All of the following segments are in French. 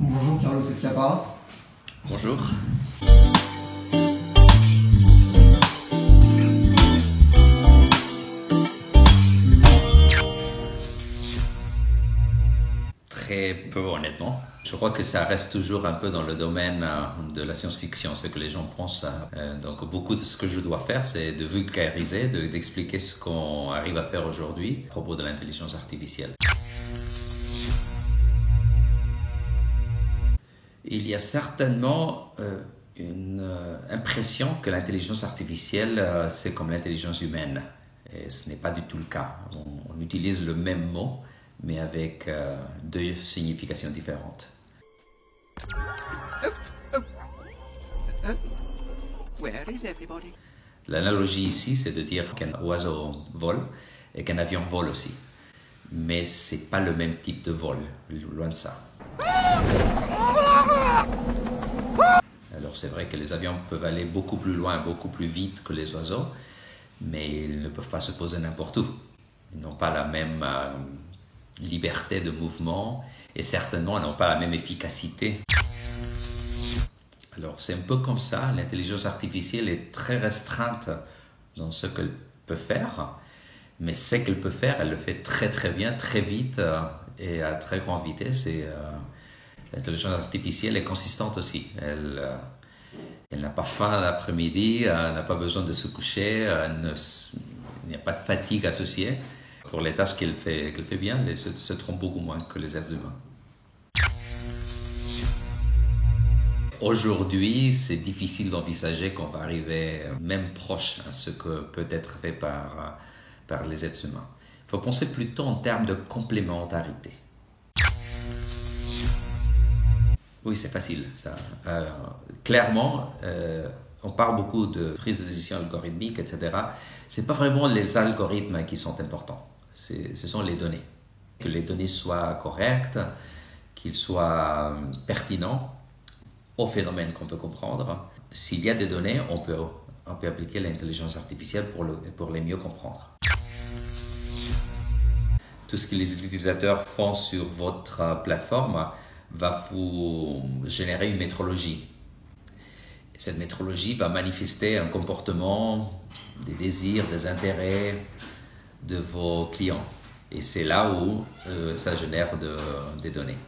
Bonjour Carlos Escapa. Bonjour. Très peu honnêtement. Je crois que ça reste toujours un peu dans le domaine de la science-fiction, ce que les gens pensent. Donc beaucoup de ce que je dois faire, c'est de vulgariser, d'expliquer ce qu'on arrive à faire aujourd'hui à propos de l'intelligence artificielle. Il y a certainement une impression que l'intelligence artificielle, c'est comme l'intelligence humaine. Et ce n'est pas du tout le cas. On utilise le même mot, mais avec deux significations différentes. Where is everybody? L'analogie ici, c'est de dire qu'un oiseau vole et qu'un avion vole aussi. Mais ce n'est pas le même type de vol, loin de ça. Alors c'est vrai que les avions peuvent aller beaucoup plus loin, beaucoup plus vite que les oiseaux, mais ils ne peuvent pas se poser n'importe où. Ils n'ont pas la même liberté de mouvement et certainement n'ont pas la même efficacité. Alors c'est un peu comme ça, l'intelligence artificielle est très restreinte dans ce qu'elle peut faire, mais ce qu'elle peut faire, elle le fait très très bien, très vite et à très grande vitesse. Et l'intelligence artificielle est consistante aussi. Elle n'a pas faim l'après-midi, elle n'a pas besoin de se coucher, il n'y a pas de fatigue associée. Pour les tâches qu'elle fait bien, elle se trompe beaucoup moins que les êtres humains. Aujourd'hui, c'est difficile d'envisager qu'on va arriver même proche à ce que peut être fait par les êtres humains. Il faut penser plutôt en termes de complémentarité. Oui, c'est facile. Ça. Clairement, on parle beaucoup de prise de décision algorithmique, etc. Ce n'est pas vraiment les algorithmes qui sont importants. Ce sont les données. Que les données soient correctes, qu'ils soient pertinents au phénomène qu'on veut comprendre. S'il y a des données, on peut appliquer l'intelligence artificielle pour les mieux comprendre. Tout ce que les utilisateurs font sur votre plateforme va vous générer une métrologie. Cette métrologie va manifester un comportement, des désirs, des intérêts de vos clients. Et c'est là où ça génère des données.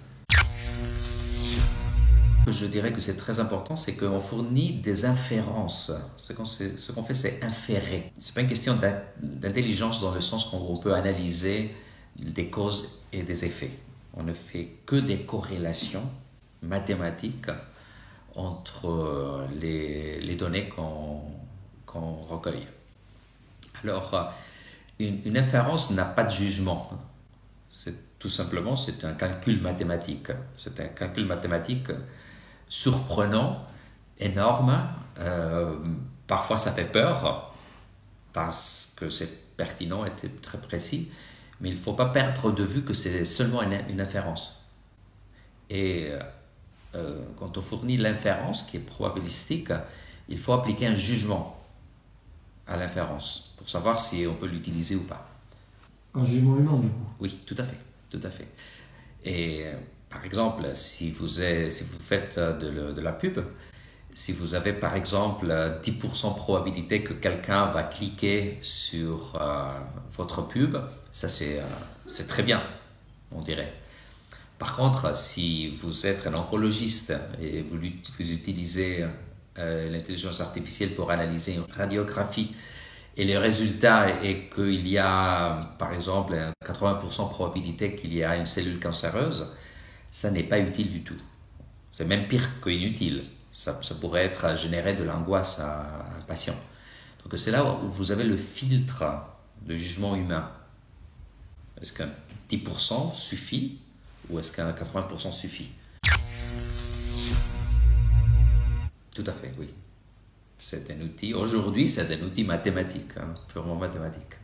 Je dirais que c'est très important, c'est qu'on fournit des inférences. Ce qu'on fait, c'est inférer. Ce n'est pas une question d'intelligence dans le sens qu'on peut analyser des causes et des effets. On ne fait que des corrélations mathématiques entre les données qu'on recueille. Alors, une inférence n'a pas de jugement. Tout simplement, c'est un calcul mathématique. C'est un calcul mathématique surprenant, énorme. Parfois, ça fait peur parce que c'est pertinent et très précis. Mais il ne faut pas perdre de vue que c'est seulement une inférence. Et quand on fournit l'inférence, qui est probabilistique, il faut appliquer un jugement à l'inférence pour savoir si on peut l'utiliser ou pas. Un jugement humain, du coup. Oui, tout à fait, tout à fait. Et par exemple, si vous faites de la pub, si vous avez par exemple 10% de probabilité que quelqu'un va cliquer sur votre pub, ça c'est très bien, on dirait. Par contre, si vous êtes un oncologiste et vous utilisez l'intelligence artificielle pour analyser une radiographie et le résultat est qu'il y a par exemple 80% de probabilité qu'il y a une cellule cancéreuse, ça n'est pas utile du tout. C'est même pire qu'inutile. Ça pourrait générer de l'angoisse à un patient. Donc c'est là où vous avez le filtre de jugement humain. Est-ce qu'un 10% suffit ou est-ce qu'un 80% suffit? Tout à fait, oui. C'est un outil. Aujourd'hui, c'est un outil mathématique, purement mathématique.